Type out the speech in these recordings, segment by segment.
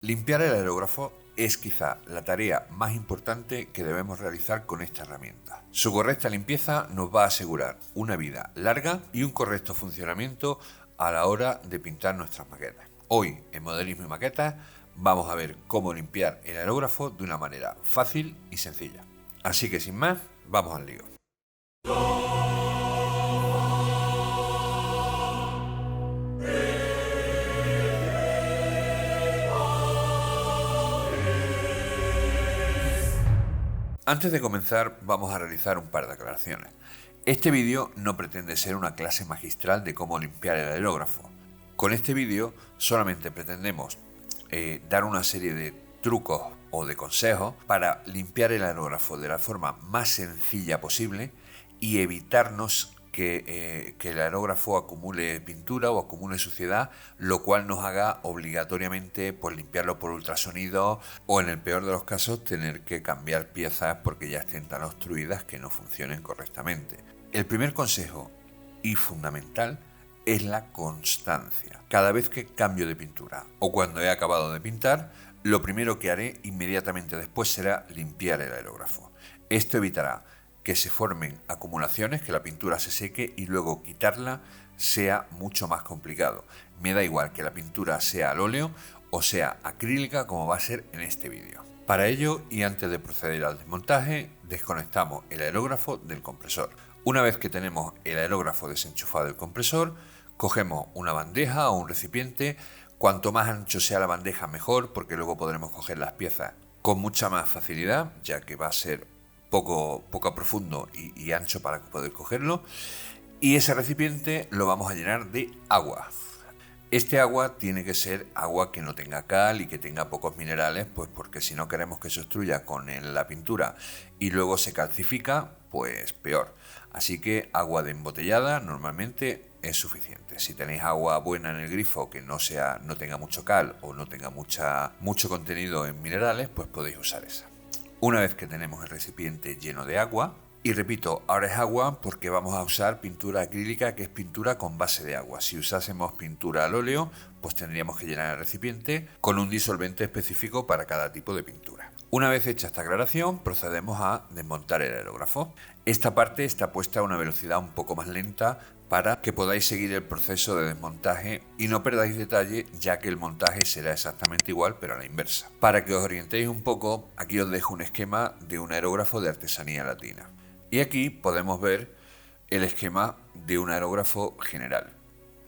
Limpiar el aerógrafo es quizá la tarea más importante que debemos realizar con esta herramienta. Su correcta limpieza nos va a asegurar una vida larga y un correcto funcionamiento a la hora de pintar nuestras maquetas. Hoy, en Modelismo y Maquetas, vamos a ver cómo limpiar el aerógrafo de una manera fácil y sencilla. Así que sin más, vamos al lío. Antes de comenzar, vamos a realizar un par de aclaraciones. Este vídeo no pretende ser una clase magistral de cómo limpiar el aerógrafo. Con este vídeo solamente pretendemos dar una serie de trucos o de consejos para limpiar el aerógrafo de la forma más sencilla posible y evitarnos que el aerógrafo acumule pintura o acumule suciedad, lo cual nos haga obligatoriamente limpiarlo por ultrasonido o, en el peor de los casos, tener que cambiar piezas porque ya estén tan obstruidas que no funcionen correctamente. El primer consejo y fundamental es la constancia. Cada vez que cambio de pintura o cuando he acabado de pintar, lo primero que haré inmediatamente después será limpiar el aerógrafo. Esto evitará que se formen acumulaciones, que la pintura se seque y luego quitarla sea mucho más complicado. Me da igual que la pintura sea al óleo o sea acrílica, como va a ser en este vídeo. Para ello, y antes de proceder al desmontaje, desconectamos el aerógrafo del compresor. Una vez que tenemos el aerógrafo desenchufado del compresor, cogemos una bandeja o un recipiente. Cuanto más ancho sea la bandeja, mejor, porque luego podremos coger las piezas con mucha más facilidad, ya que va a ser poco profundo y ancho para poder cogerlo. Y ese recipiente lo vamos a llenar de agua. Este agua tiene que ser agua que no tenga cal y que tenga pocos minerales, pues porque si no queremos que se obstruya con la pintura y luego se calcifica, pues peor. Así que agua de embotellada normalmente es suficiente. Si tenéis agua buena en el grifo que no tenga mucho cal o no tenga mucho contenido en minerales, pues podéis usar esa. Una vez que tenemos el recipiente lleno de agua, y repito, ahora es agua porque vamos a usar pintura acrílica, que es pintura con base de agua. Si usásemos pintura al óleo, pues tendríamos que llenar el recipiente con un disolvente específico para cada tipo de pintura. Una vez hecha esta aclaración, procedemos a desmontar el aerógrafo. Esta parte está puesta a una velocidad un poco más lenta para que podáis seguir el proceso de desmontaje y no perdáis detalle, ya que el montaje será exactamente igual pero a la inversa. Para que os orientéis un poco, aquí os dejo un esquema de un aerógrafo de artesanía latina. Y aquí podemos ver el esquema de un aerógrafo general,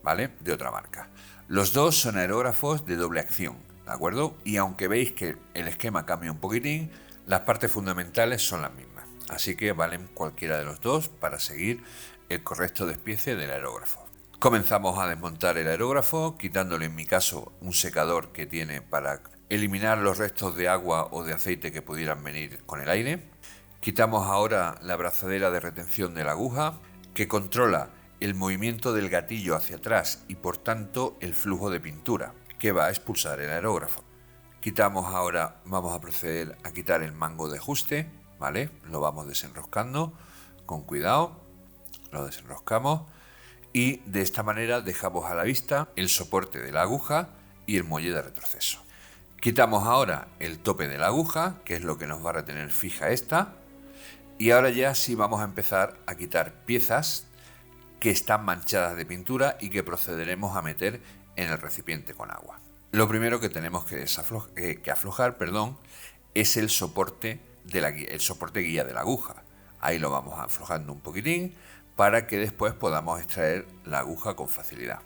¿vale? De otra marca. Los dos son aerógrafos de doble acción, ¿de acuerdo? Y aunque veis que el esquema cambia un poquitín, las partes fundamentales son las mismas. Así que valen cualquiera de los dos para seguir el correcto despiece del aerógrafo. Comenzamos a desmontar el aerógrafo, quitándole en mi caso un secador que tiene para eliminar los restos de agua o de aceite que pudieran venir con el aire. Quitamos ahora la abrazadera de retención de la aguja, que controla el movimiento del gatillo hacia atrás y por tanto el flujo de pintura que va a expulsar el aerógrafo. Quitamos ahora, vamos a proceder a quitar el mango de ajuste, ¿vale? Lo vamos desenroscando con cuidado, lo desenroscamos y de esta manera dejamos a la vista el soporte de la aguja y el muelle de retroceso. Quitamos ahora el tope de la aguja, que es lo que nos va a retener fija esta. Y ahora ya sí vamos a empezar a quitar piezas que están manchadas de pintura y que procederemos a meter en el recipiente con agua. Lo primero que tenemos que aflojar es el soporte guía de la aguja. Ahí lo vamos aflojando un poquitín para que después podamos extraer la aguja con facilidad.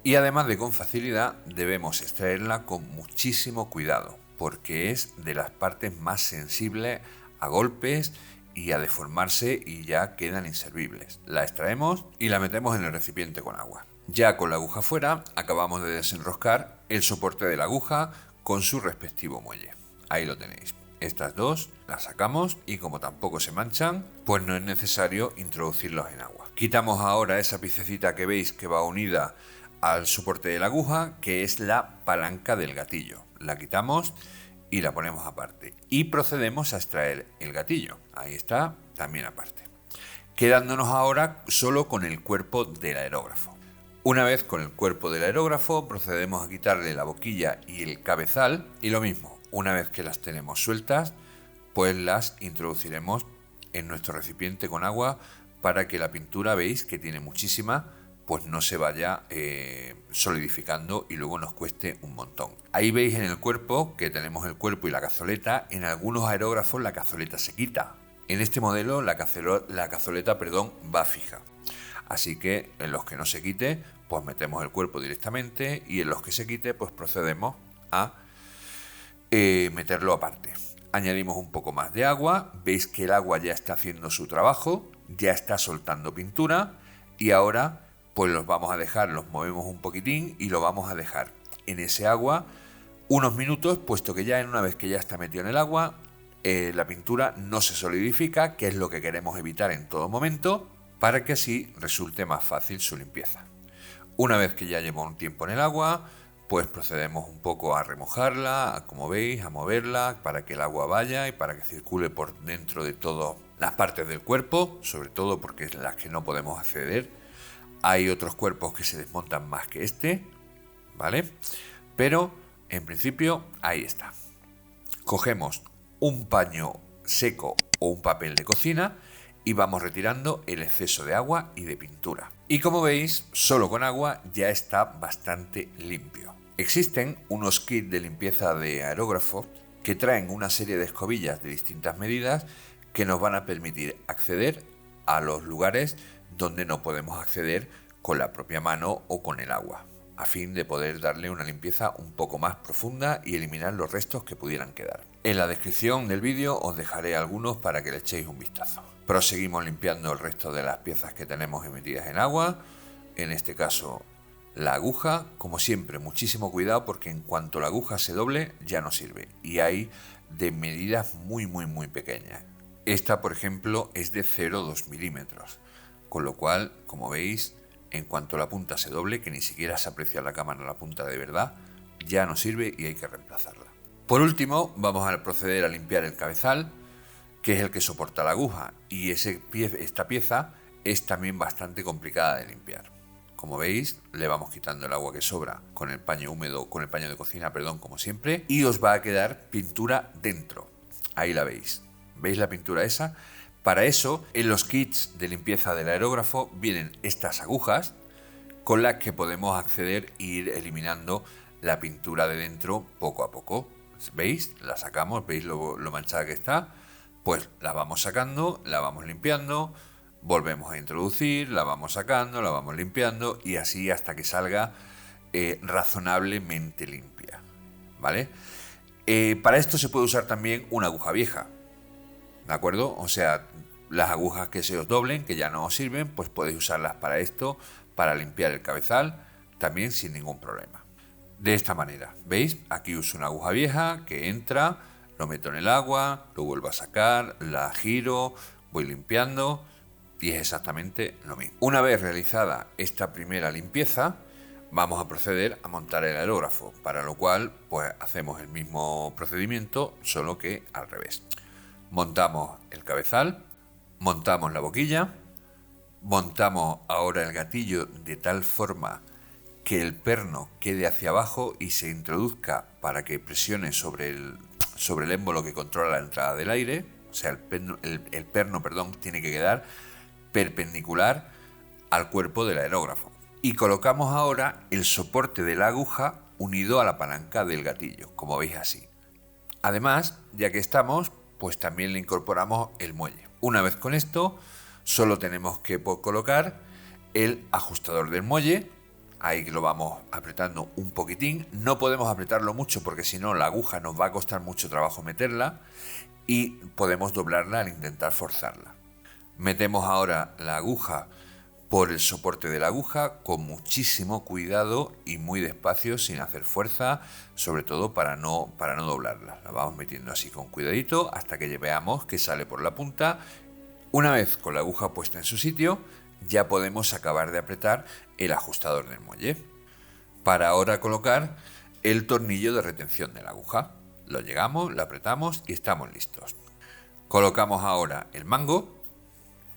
Y además de con facilidad, debemos extraerla con muchísimo cuidado, porque es de las partes más sensibles a golpes y a deformarse y ya quedan inservibles. La extraemos y la metemos en el recipiente con agua. Ya con la aguja fuera, acabamos de desenroscar el soporte de la aguja con su respectivo muelle. Ahí lo tenéis. Estas dos las sacamos y como tampoco se manchan, pues no es necesario introducirlos en agua. Quitamos ahora esa piececita que veis que va unida al soporte de la aguja, que es la palanca del gatillo. La quitamos y la ponemos aparte. Y procedemos a extraer el gatillo. Ahí está, también aparte. Quedándonos ahora solo con el cuerpo del aerógrafo. Una vez con el cuerpo del aerógrafo, procedemos a quitarle la boquilla y el cabezal, y lo mismo, una vez que las tenemos sueltas, pues las introduciremos en nuestro recipiente con agua para que la pintura, veis que tiene muchísima, pues no se vaya solidificando y luego nos cueste un montón. Ahí veis en el cuerpo que tenemos el cuerpo y la cazoleta. En algunos aerógrafos la cazoleta se quita. En este modelo la cazoleta va fija. Así que en los que no se quite, pues metemos el cuerpo directamente, y en los que se quite, pues procedemos a meterlo aparte. Añadimos un poco más de agua, veis que el agua ya está haciendo su trabajo, ya está soltando pintura, y ahora pues los vamos a dejar, los movemos un poquitín y lo vamos a dejar en ese agua unos minutos, puesto que ya una vez que ya está metido en el agua, la pintura no se solidifica, que es lo que queremos evitar en todo momento, para que así resulte más fácil su limpieza. Una vez que ya lleva un tiempo en el agua, pues procedemos un poco a remojarla, como veis, a moverla para que el agua vaya y para que circule por dentro de todas las partes del cuerpo, sobre todo porque es las que no podemos acceder. Hay otros cuerpos que se desmontan más que este, ¿vale? Pero en principio ahí está. Cogemos un paño seco o un papel de cocina y vamos retirando el exceso de agua y de pintura. Y como veis, solo con agua ya está bastante limpio. Existen unos kits de limpieza de aerógrafo que traen una serie de escobillas de distintas medidas que nos van a permitir acceder a los lugares donde no podemos acceder con la propia mano o con el agua, a fin de poder darle una limpieza un poco más profunda y eliminar los restos que pudieran quedar. En la descripción del vídeo os dejaré algunos para que le echéis un vistazo. Proseguimos limpiando el resto de las piezas que tenemos metidas en agua, en este caso la aguja. Como siempre, muchísimo cuidado porque en cuanto la aguja se doble ya no sirve, y hay de medidas muy pequeñas. Esta, por ejemplo, es de 0,2 milímetros, con lo cual, como veis, en cuanto la punta se doble, que ni siquiera se aprecia la cámara la punta de verdad, ya no sirve y hay que reemplazarla. Por último, vamos a proceder a limpiar el cabezal, que es el que soporta la aguja, y esta pieza es también bastante complicada de limpiar. Como veis, le vamos quitando el agua que sobra con el paño húmedo, con el paño de cocina, como siempre, y os va a quedar pintura dentro. Ahí la veis. ¿Veis la pintura esa? Para eso, en los kits de limpieza del aerógrafo vienen estas agujas con las que podemos acceder e ir eliminando la pintura de dentro poco a poco. ¿Veis? La sacamos, ¿veis lo manchada que está? Pues la vamos sacando, la vamos limpiando, volvemos a introducir, la vamos sacando, la vamos limpiando, y así hasta que salga razonablemente limpia, ¿vale? Para esto se puede usar también una aguja vieja, ¿de acuerdo? O sea, las agujas que se os doblen, que ya no os sirven, pues podéis usarlas para esto, para limpiar el cabezal, también sin ningún problema. De esta manera, ¿veis? Aquí uso una aguja vieja que entra, lo meto en el agua, lo vuelvo a sacar, la giro, voy limpiando, y es exactamente lo mismo. Una vez realizada esta primera limpieza, vamos a proceder a montar el aerógrafo, para lo cual pues hacemos el mismo procedimiento, solo que al revés. Montamos el cabezal, montamos la boquilla, montamos ahora el gatillo de tal forma que el perno quede hacia abajo y se introduzca para que presione sobre el émbolo que controla la entrada del aire. O sea, el perno tiene que quedar perpendicular al cuerpo del aerógrafo. Y colocamos ahora el soporte de la aguja unido a la palanca del gatillo, como veis así. Además, ya que estamos, pues también le incorporamos el muelle. Una vez con esto, solo tenemos que colocar el ajustador del muelle. Ahí lo vamos apretando un poquitín. No podemos apretarlo mucho porque si no la aguja nos va a costar mucho trabajo meterla, y podemos doblarla al intentar forzarla. Metemos ahora la aguja por el soporte de la aguja con muchísimo cuidado y muy despacio, sin hacer fuerza, sobre todo para no doblarla. La vamos metiendo así con cuidadito hasta que veamos que sale por la punta. Una vez con la aguja puesta en su sitio, ya podemos acabar de apretar el ajustador del muelle. Para ahora colocar el tornillo de retención de la aguja. Lo llegamos, lo apretamos y estamos listos. Colocamos ahora el mango,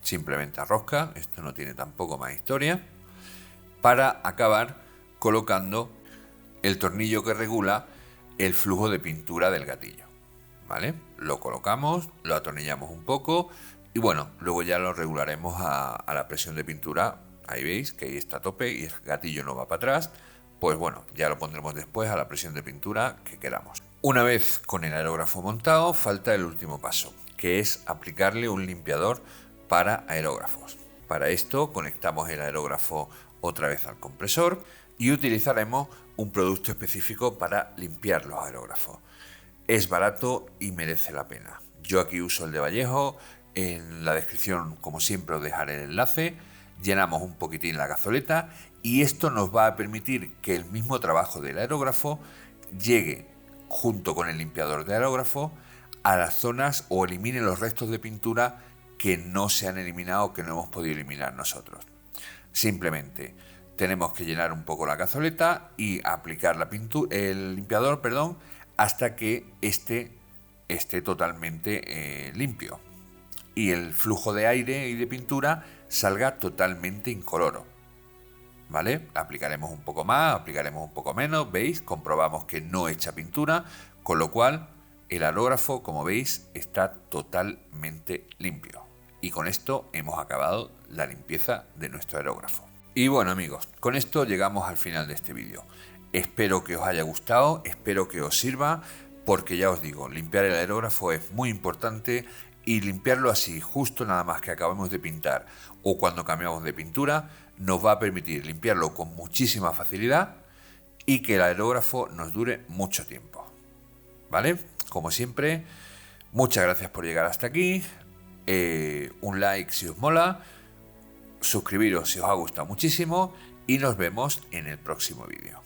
simplemente a rosca, esto no tiene tampoco más historia. para acabar colocando el tornillo que regula el flujo de pintura del gatillo, ¿vale? Lo colocamos, lo atornillamos un poco y bueno, luego ya lo regularemos a la presión de pintura. Ahí veis que ahí está a tope y el gatillo no va para atrás. Pues bueno, ya lo pondremos después a la presión de pintura que queramos. Una vez con el aerógrafo montado, falta el último paso, que es aplicarle un limpiador para aerógrafos. Para esto conectamos el aerógrafo otra vez al compresor y utilizaremos un producto específico para limpiar los aerógrafos. Es barato y merece la pena. Yo aquí uso el de Vallejo, en la descripción como siempre os dejaré el enlace. Llenamos un poquitín la cazoleta y esto nos va a permitir que el mismo trabajo del aerógrafo llegue junto con el limpiador de aerógrafo a las zonas o elimine los restos de pintura que no se han eliminado, que no hemos podido eliminar nosotros. Simplemente tenemos que llenar un poco la cazoleta y aplicar el limpiador, hasta que esté totalmente limpio y el flujo de aire y de pintura salga totalmente incoloro, ¿vale? Aplicaremos un poco más, aplicaremos un poco menos, ¿veis? Comprobamos que no echa pintura, con lo cual el aerógrafo, como veis, está totalmente limpio. Y con esto hemos acabado la limpieza de nuestro aerógrafo. Y bueno amigos, con esto llegamos al final de este vídeo. Espero que os haya gustado, espero que os sirva, porque ya os digo, limpiar el aerógrafo es muy importante y limpiarlo así, justo nada más que acabemos de pintar o cuando cambiamos de pintura, nos va a permitir limpiarlo con muchísima facilidad y que el aerógrafo nos dure mucho tiempo, ¿vale? Como siempre, muchas gracias por llegar hasta aquí, un like si os mola, suscribiros si os ha gustado muchísimo y nos vemos en el próximo vídeo.